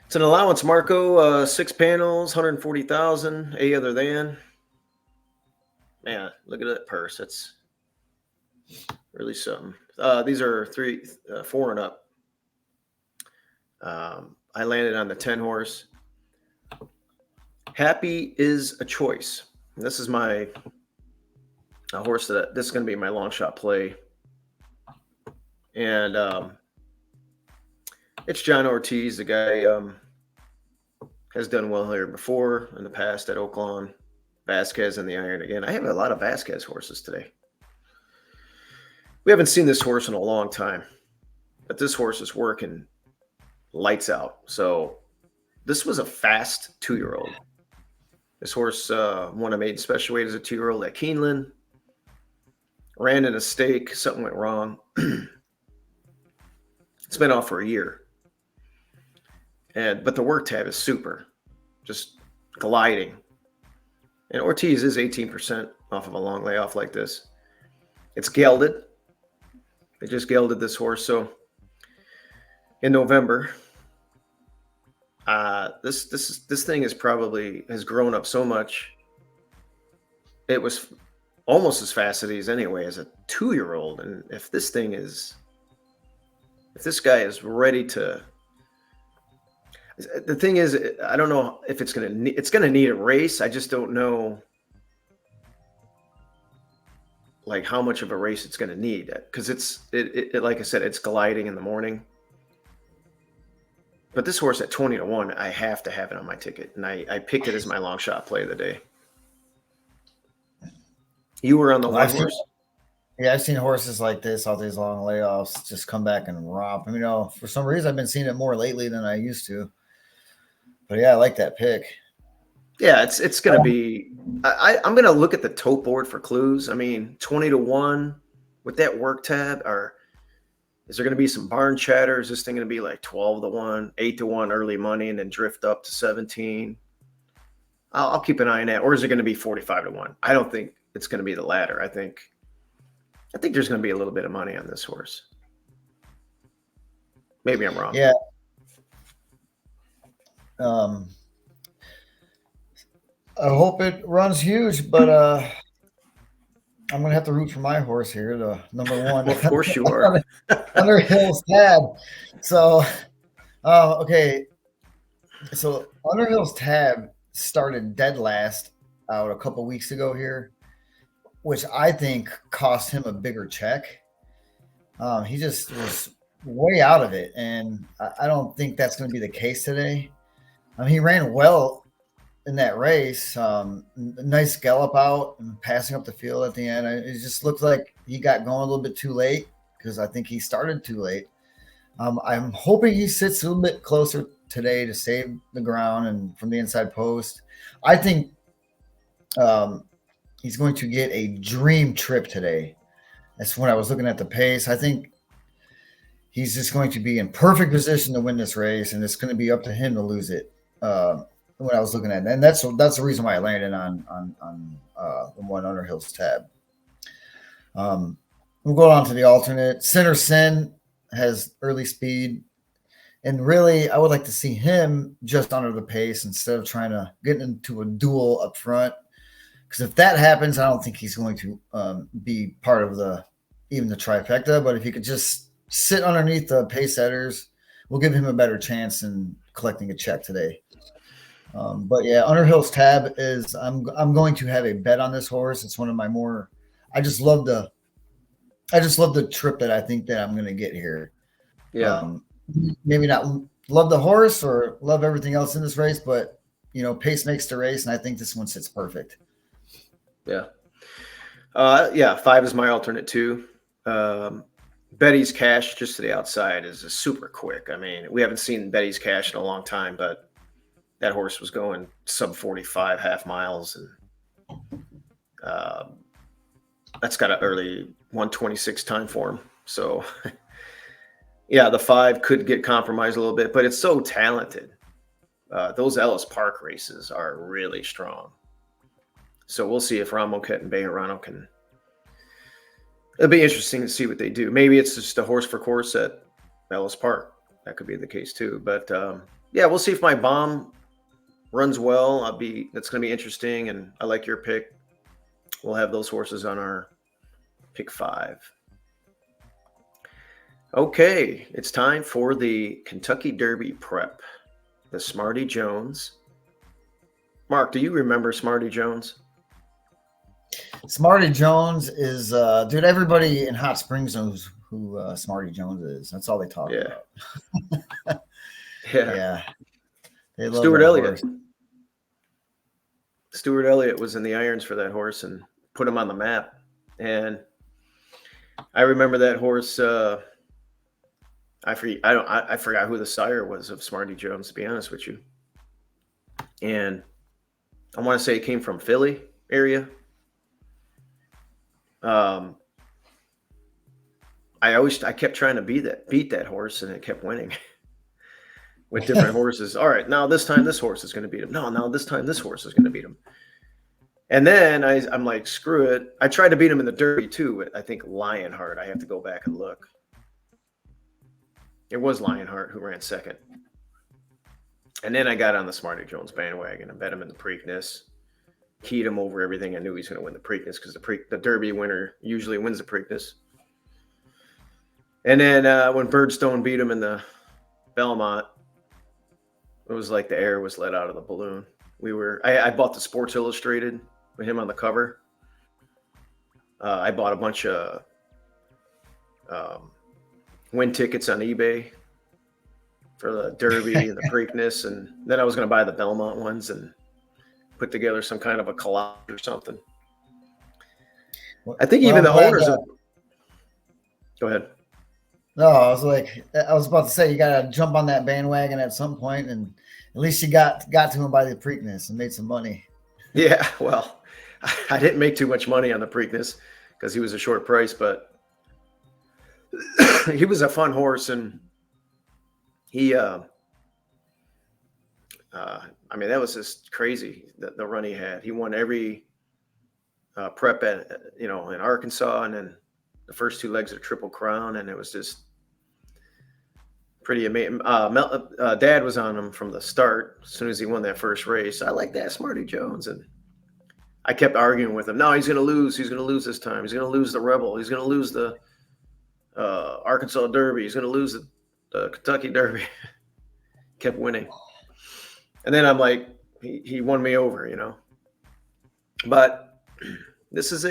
It's an allowance, Marco. 6 panels, 140,000. A other than. Man, look at that purse. It's really something. These are 4 and up. I landed on the 10 horse. Happy is a choice. This is my horse that this is going to be my long shot play. And it's John Ortiz. The guy has done well here before in the past at Oaklawn. Vasquez in the iron again. I have a lot of Vasquez horses today. We haven't seen this horse in a long time, but this horse is working lights out. So this was a fast 2-year-old. This horse won a maiden special weight as a 2-year-old at Keeneland. Ran in a stake. Something went wrong. It's been off for a year. But the work tab is super, just gliding. And Ortiz is 18% off of a long layoff like this. It's gelded. They just gelded this horse. So in November, this thing has grown up so much. It was almost as fast as he is anyway as a 2-year-old. And if this guy is ready to. The thing is, I don't know if it's going to need a race. I just don't know like how much of a race it's going to need, because it like I said, it's gliding in the morning. But this horse at 20-1, I have to have it on my ticket, and I picked it as my long shot play of the day. You were on the one horse. Yeah, I've seen horses like this, all these long layoffs, just come back and romp. For some reason, I've been seeing it more lately than I used to. But yeah, I like that pick. Yeah, it's going to be. I'm going to look at the tote board for clues. 20-1 with that work tab, or Is there going to be some barn chatter? Is this thing going to be like 12-1, 8-1 early money and then drift up to 17? I'll keep an eye on that. Or is it going to be 45-1? I don't think it's going to be the latter. I think there's going to be a little bit of money on this horse. Maybe I'm wrong. Yeah. I hope it runs huge, but I'm gonna have to root for my horse here, the number one. Well, of course you are. Underhill's Tab. So, okay. So Underhill's Tab started dead last out a couple weeks ago here, which I think cost him a bigger check. He just was way out of it, and I don't think that's going to be the case today. He ran well in that race. Nice gallop out and passing up the field at the end. It just looked like he got going a little bit too late because I think he started too late. I'm hoping he sits a little bit closer today to save the ground and from the inside post. I think he's going to get a dream trip today. That's when I was looking at the pace. I think he's just going to be in perfect position to win this race, and it's going to be up to him to lose it. When I was looking at it. And that's the reason why I landed on the one Underhill's Tab. We'll go on to the alternate. Center Sin has early speed, and really I would like to see him just under the pace instead of trying to get into a duel up front. Because if that happens, I don't think he's going to be part of even the trifecta. But if he could just sit underneath the pace setters, we'll give him a better chance in collecting a check today. But yeah, Underhill's Tab is I'm going to have a bet on this horse. It's one of my more. I just love the trip that I think that I'm going to get here. Yeah. Maybe not love the horse or love everything else in this race, but pace makes the race, and I think this one sits perfect. Yeah. 5 is my alternate too. Betty's Cash just to the outside is super quick. I mean, we haven't seen Betty's Cash in a long time, but that horse was going sub 45 half miles, and that's got an early 126 time for him. So, yeah, the 5 could get compromised a little bit, but it's so talented. Those Ellis Park races are really strong. So we'll see if Ramoket and Bejarano can. It'll be interesting to see what they do. Maybe it's just a horse for course at Ellis Park. That could be the case too. But yeah, we'll see if my bomb runs well. That's going to be interesting, and I like your pick. We'll have those horses on our pick 5. Okay, it's time for the Kentucky Derby prep. The Smarty Jones. Mark, do you remember Smarty Jones? Smarty Jones is dude. Everybody in Hot Springs knows who Smarty Jones is. That's all they talk about. Yeah. They love Stuart Elliott. horse. Stuart Elliott was in the irons for that horse and put him on the map. And I remember that horse. I forgot who the sire was of Smarty Jones, to be honest with you. And I want to say it came from Philly area. I kept trying to beat that horse, and it kept winning with different horses. All right, now this time this horse is going to beat him. No, now this time this horse is going to beat him. And then I'm like, screw it. I tried to beat him in the Derby too. I think Lionheart. I have to go back and look. It was Lionheart who ran second. And then I got on the Smarty Jones bandwagon and bet him in the Preakness. Keyed him over everything. I knew he's going to win the Preakness because the Derby winner usually wins the Preakness. And then when Birdstone beat him in the Belmont, it was like the air was let out of the balloon. I bought the Sports Illustrated with him on the cover. I bought a bunch of win tickets on eBay for the Derby and the Preakness, and then I was going to buy the Belmont ones and put together some kind of a collage or something. I think even the owners of... Go ahead. No, I was about to say you got to jump on that bandwagon at some point, and at least you got to him by the Preakness and made some money. Yeah, well, I didn't make too much money on the Preakness because he was a short price, but he was a fun horse, and he, I mean, that was just crazy, the run he had. He won every prep at, in Arkansas, and then the first two legs of Triple Crown, and it was just pretty amazing. Dad was on him from the start as soon as he won that first race. I like that Smarty Jones, and I kept arguing with him. No, he's going to lose. He's going to lose this time. He's going to lose the Rebel. He's going to lose the Arkansas Derby. He's going to lose the Kentucky Derby. Kept winning, and then I'm like, he won me over. But this is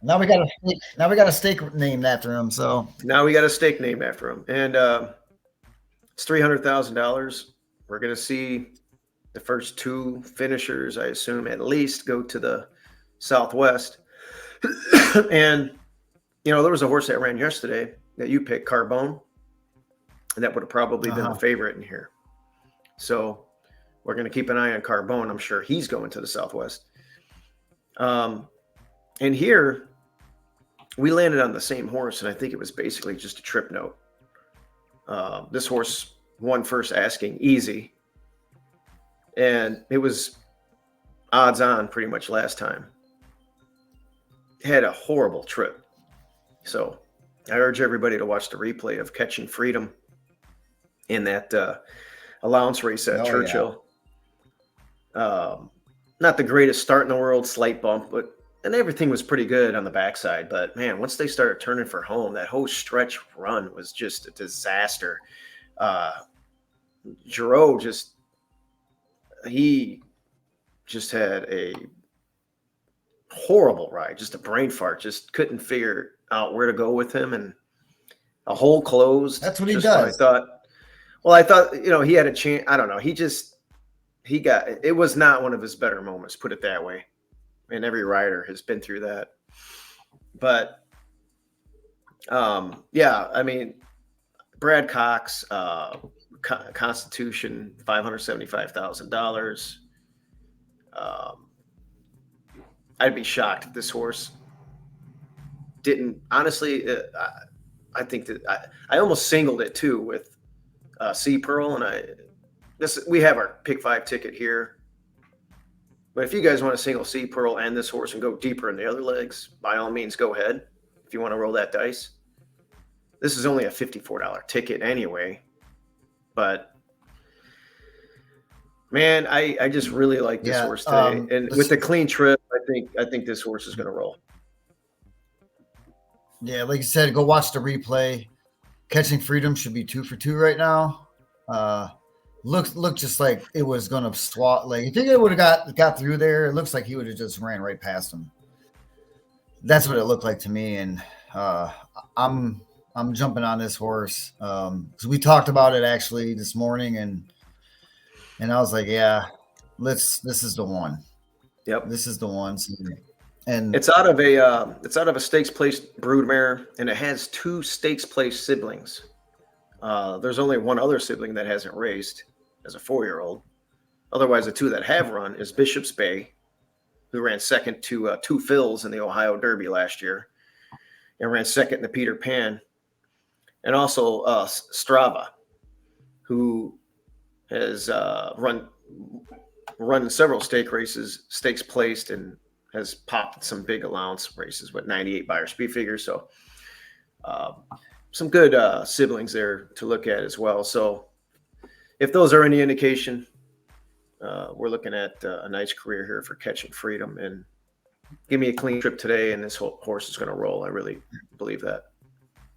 now we got a stake named after him. So now we got a stake named after him, and it's $300,000. We're going to see the first two finishers, I assume, at least go to the Southwest. And there was a horse that ran yesterday that you picked, Carbone, and that would have probably been the favorite in here. So we're going to keep an eye on Carbone. I'm sure he's going to the Southwest. And here we landed on the same horse, and I think it was basically just a trip note. This horse won first asking easy, and it was odds on pretty much last time. Had a horrible trip. So I urge everybody to watch the replay of Catching Freedom in that allowance race at Churchill. Yeah. Not the greatest start in the world, slight bump, and everything was pretty good on the backside. But man, once they started turning for home, that whole stretch run was just a disaster. Giroux he just had a horrible ride, just a brain fart, just couldn't figure out where to go with him, and a hole closed. That's what he does. I thought, he had a chance. I don't know. It was not one of his better moments, put it that way. And every rider has been through that. But yeah, I mean, Brad Cox, Constitution, $575,000. I'd be shocked if this horse didn't. Honestly, I think that I almost singled it too with Sea Pearl, and we have our pick 5 ticket here. But if you guys want to single Sea Pearl and this horse and go deeper in the other legs, by all means, go ahead. If you want to roll that dice, this is only a $54 ticket anyway. But man, I just really like this horse today, and with the clean trip, I think this horse is going to roll. Yeah, like you said, go watch the replay. Catching Freedom should be 2 for 2 right now. Looked just like it was going to swat. Like, you think it would have got through there? It looks like he would have just ran right past him. That's what it looked like to me, and I'm jumping on this horse because we talked about it actually this morning, and I was like, yeah, this is the one. Yep, this is the one. And it's out of a stakes placed broodmare, and it has 2 stakes placed siblings. There's only one other sibling that hasn't raced as a 4-year-old. Otherwise, the 2 that have run is Bishop's Bay, who ran second to 2 Phils in the Ohio Derby last year, and ran second in the Peter Pan, and also Strava, who has run several stake races, stakes placed, and has popped some big allowance races with 98 buyer speed figures. So some good siblings there to look at as well. So if those are any indication, we're looking at a nice career here for Catching Freedom, and give me a clean trip today, and this whole horse is going to roll. I really believe that.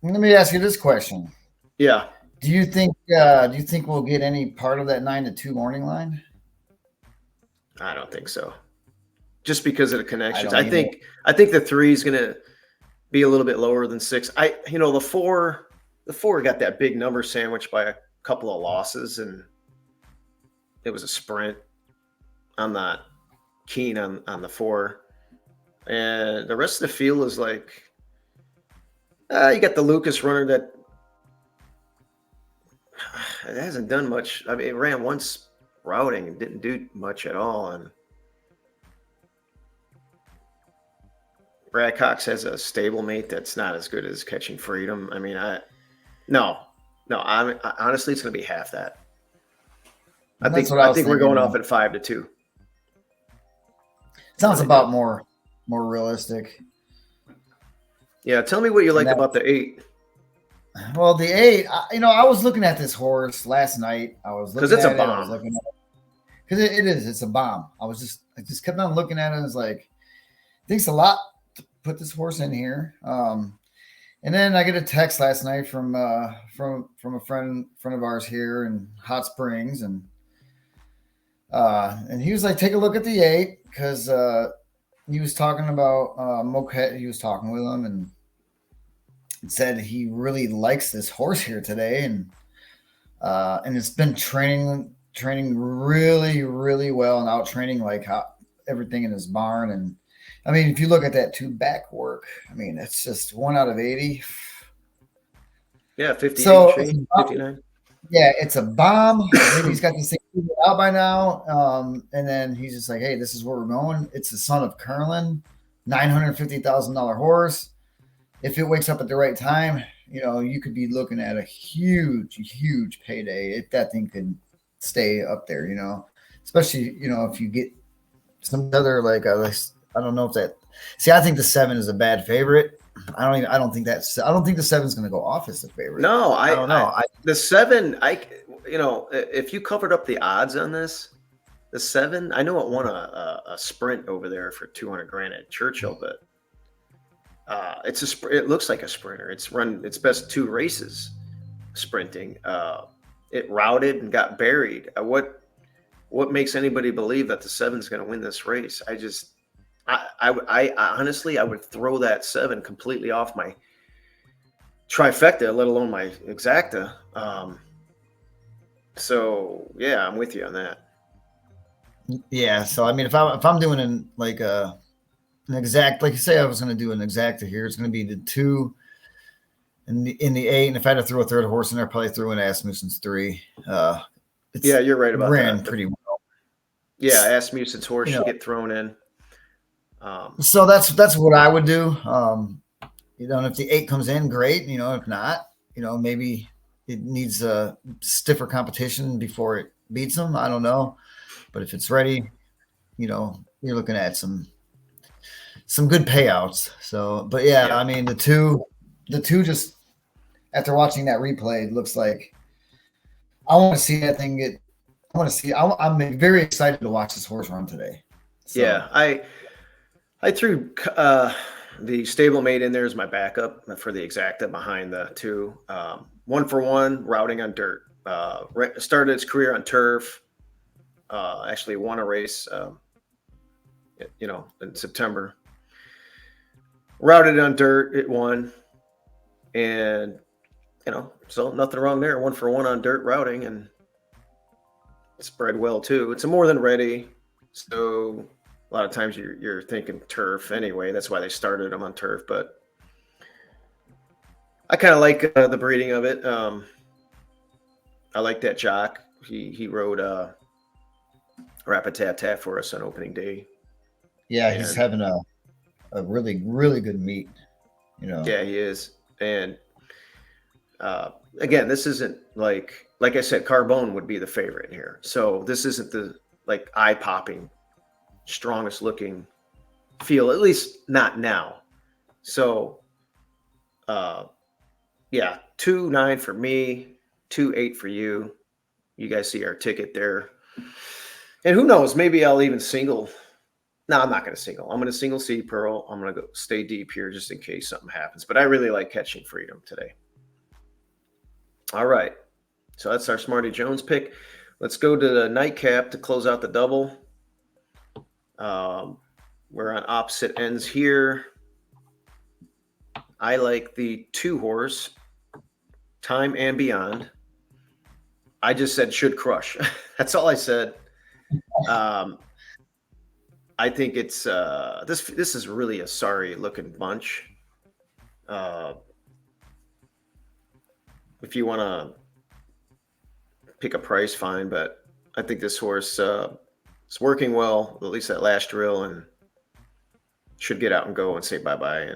Let me ask you this question. Yeah. Do you think we'll get any part of that 9-2 morning line? I don't think so. Just because of the connections. I think the 3 is going to be a little bit lower than 6. The 4 got that big number sandwiched by a couple of losses, and it was a sprint. I'm not keen on the 4. And the rest of the field is like, you got the Lucas runner that it hasn't done much. I mean, it ran once routing and didn't do much at all. And Brad Cox has a stablemate that's not as good as Catching Freedom. I mean, no, no. Honestly, it's going to be half that. And that's what I was we're thinking. going off at 5-2. Sounds Really about do. more realistic. Yeah, tell me what you like that- about the 8. Well, the 8, I was looking at this horse last night. I was looking Because it's at a it. I was bomb. looking at it. Because it is. It's a bomb. I just kept on looking at it. And it's like, thanks a lot to put this horse in here. And then I get a text last night from a friend of ours here in Hot Springs, and he was like, take a look at the 8, because he was talking about Moquette. He was talking with him and said he really likes this horse here today, and it's been training really, really well, and out training like everything in his barn. And I mean, if you look at that 2 back work, I mean, it's just 1 out of 80. Yeah, 58, So 59. yeah, it's a bomb. Maybe he's got this thing figured out by now. And then he's just like, hey, this is where we're going. It's the son of Curlin, $950,000 horse. If it wakes up at the right time, you could be looking at a huge, huge payday if that thing could stay up there, especially, if you get some other, like, I don't know if that, see, I think the 7 is a bad favorite. I don't think the 7 is going to go off as the favorite. No, I don't know. The 7, if you covered up the odds on this, the 7, I know it won a sprint over there for 200 grand at Churchill, but it looks like a sprinter. It's run its best 2 races sprinting. It routed and got buried. What makes anybody believe that the 7 is going to win this race? I honestly, I would throw that 7 completely off my trifecta, let alone my exacta. So yeah, I'm with you on that. Yeah. So I mean, if I'm doing an exact, like you say, I was going to do an exacta here. It's going to be the 2 in the 8, and if I had to throw a third horse in there, I'd probably throw in Asmussen's 3. Yeah, you're right about ran that. pretty well. Yeah, Asmussen's horse should get thrown in. So that's what I would do. And if the 8 comes in, great. If not, maybe it needs a stiffer competition before it beats them. I don't know, but if it's ready, you're looking at some good payouts. So, but yeah, I mean, the two just, after watching that replay, it looks like I want to see that thing get. I want to see. I'm very excited to watch this horse run today. So. Yeah, I threw the stablemate in there as my backup for the exacta behind the 2. 1-for-1 routing on dirt. Started its career on turf. Actually won a race, in September. Routed on dirt, it won, and so nothing wrong there. 1-for-1 on dirt routing, and it spread well too. It's a more than ready, so a lot of times you're thinking turf anyway. That's why they started them on turf. But I kind of like the breeding of it. I like that jock. He rode Rapitat for us on opening day. Yeah, he's having a really, really good meet. Yeah, he is. And again, this isn't like I said, Carbone would be the favorite here. So this isn't the eye-popping, strongest looking feel, at least not now. So yeah, 2-9 for me, 2-8 for you. You guys see our ticket there. And who knows, maybe I'll even single. No, I'm not going to single. I'm going to single C Pearl. I'm going to go stay deep here just in case something happens. But I really like Catching Freedom today. All right. So that's our Smarty Jones pick. Let's go to the nightcap to close out the double. We're on opposite ends here. I like the 2 horse, Time and Beyond. I just said should crush. That's all I said. I think it's this is really a sorry looking bunch. If you want to pick a price, fine, but I think this horse is working well, at least that last drill, and should get out and go and say bye-bye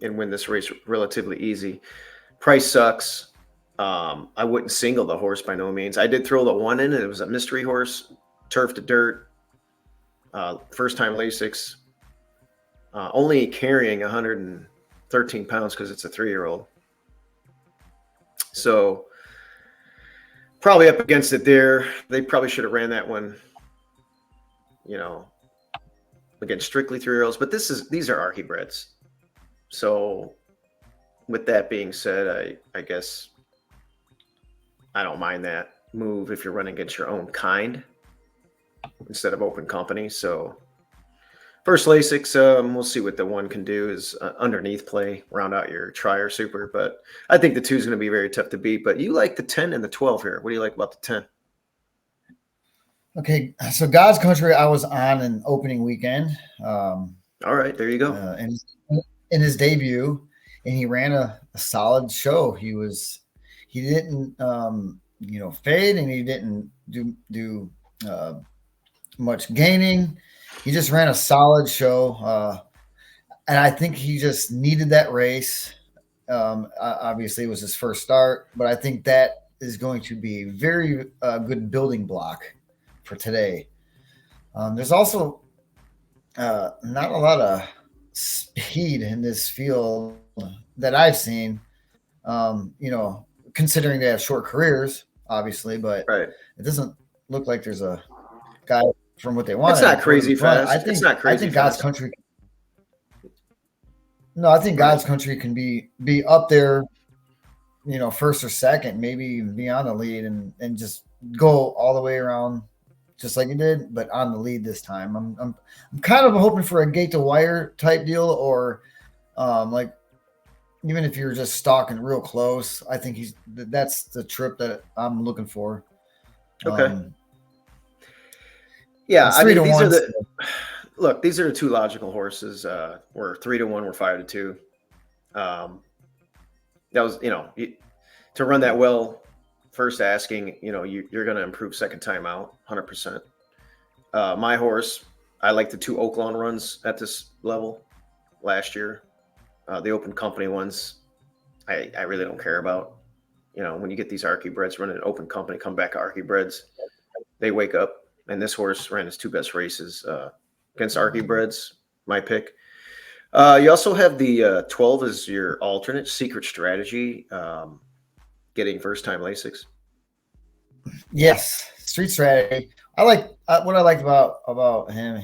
and win this race relatively easy. Price sucks. I wouldn't single the horse by no means. I did throw the one in. It was a mystery horse, turf to dirt, first time Lasix, only carrying 113 pounds because it's a 3-year-old. So probably up against it there. They probably should have ran that one, against strictly 3-year-olds. But these are Archibreds. So with that being said, I guess I don't mind that move if you're running against your own kind instead of open company. So first Lasix, we'll see what the one can do is underneath play, round out your try or super. But I think the 2 is going to be very tough to beat. But you like the 10 and the 12 here. What do you like about the 10? Okay, so God's Country, I was on an opening weekend. All right, there you go. And in his debut, and he ran a solid show. He didn't fade, and he didn't do much gaining. He just ran a solid show, and I think he just needed that race. Obviously, it was his first start, but I think that is going to be a very good building block for today. There's also not a lot of speed in this field that I've seen. Considering they have short careers, obviously, but right. It doesn't look like there's a guy from what they want. It's not crazy fast. I think it's not crazy I think fast. God's Country. No, I think God's Country can be up there, first or second, maybe be on the lead and just go all the way around, just like he did, but on the lead this time. I'm kind of hoping for a gate to wire type deal, or like even if you're just stalking real close, I think that's the trip that I'm looking for. Okay. Yeah, I mean, these are the 2 logical horses. We're 3-1, we're 5-2. That was, to run that well, first asking, you're going to improve second time out, 100%. My horse, I like the 2 Oaklawn runs at this level last year. The open company ones, I really don't care about. When you get these Archibreds running an open company, come back Archibreds, they wake up. And this horse ran his 2 best races against Archibreds, my pick. You also have the 12 as your alternate secret strategy, getting first-time Lasix. Yes, street strategy. I like what I liked about him.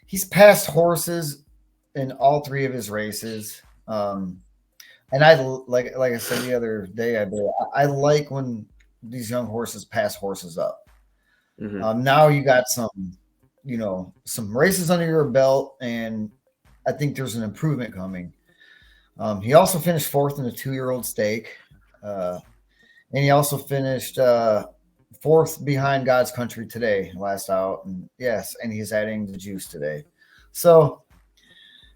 He's passed horses in all 3 of his races. And I like I said the other day, I like when these young horses pass horses up. Mm-hmm. Now you got some races under your belt, and I think there's an improvement coming. He also finished 4th in the 2-year-old stake, and he also finished 4th behind God's Country today, last out. And yes, and he's adding the juice today. So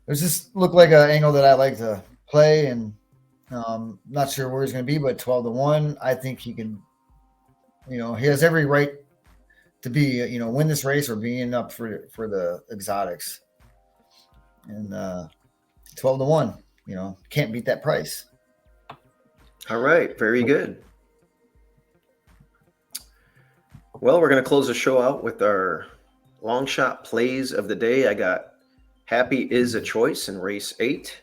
it just looked like an angle that I like to play, and not sure where he's going to be, but 12-1, I think he can. He has every right to be, win this race or being up for the exotics. And 12-1, can't beat that price. All right, very good. Well, we're going to close the show out with our long shot plays of the day. I got Happy Is a Choice in race 8.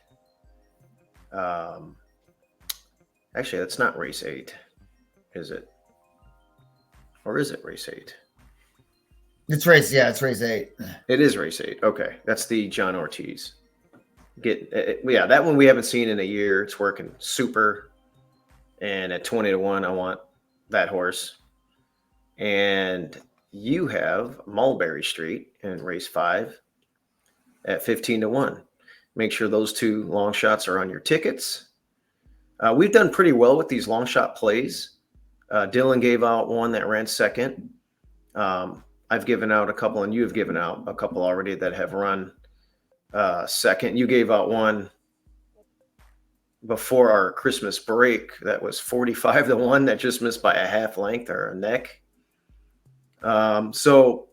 Actually, that's not race 8, is it? Or is it race 8? It's race 8. It is race 8. Okay, that's the John Ortiz. That one we haven't seen in a year. It's working super. And at 20-1, I want that horse. And you have Mulberry Street in race 5 at 15-1. Make sure those 2 long shots are on your tickets. We've done pretty well with these long shot plays. Dylan gave out one that ran second. I've given out a couple, and you have given out a couple already that have run second. You gave out one before our Christmas break that was 45-1 that just missed by a half length or a neck. So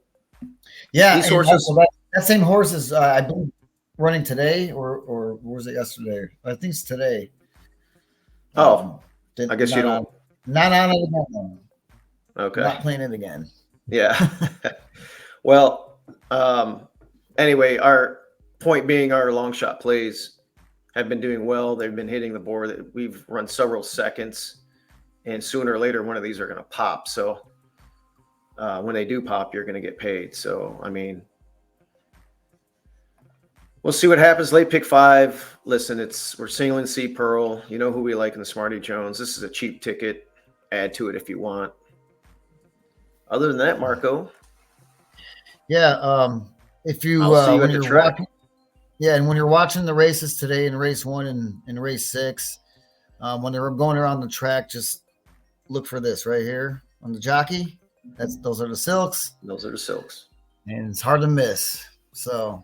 yeah, these horses. That same horse is, I believe, running today, or was it yesterday? I think it's today. Oh, I guess you don't. Not on it again. Okay. Not playing it again. Yeah. Well, anyway, our point being, our long shot plays have been doing well. They've been hitting the board. We've run several seconds, and sooner or later, one of these are going to pop. So when they do pop, you're going to get paid. So, I mean, we'll see what happens. Late pick 5. Listen, we're singling C Pearl. You know who we like in the Smarty Jones. This is a cheap ticket. Add to it if you want. Other than that, Marco. Yeah. If you, I'll see you when at the you're track. watching, yeah, and when you're watching the races today in race 1 and race 6, when they're going around the track, just look for this right here on the jockey. Those are the silks. Those are the silks. And it's hard to miss. So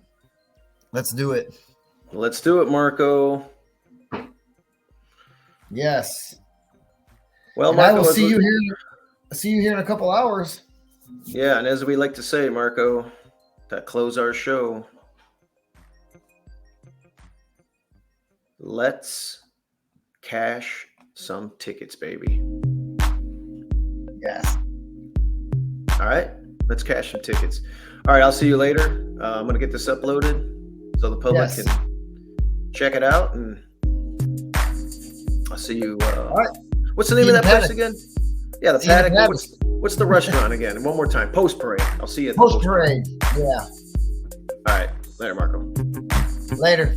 let's do it. Let's do it, Marco. Yes. Well, And Marco, I will see you here. See you here in a couple hours. Yeah, and as we like to say, Marco, to close our show, let's cash some tickets, baby. Yes. All right, let's cash some tickets. All right, I'll see you later. I'm going to get this uploaded so the public can check it out, and I'll see you. All right. What's the name of that place again? Yeah, the Paddock. What's the restaurant again? One more time. Post Parade. I'll see you at the Post Parade. Yeah. All right. Later, Marco. Later.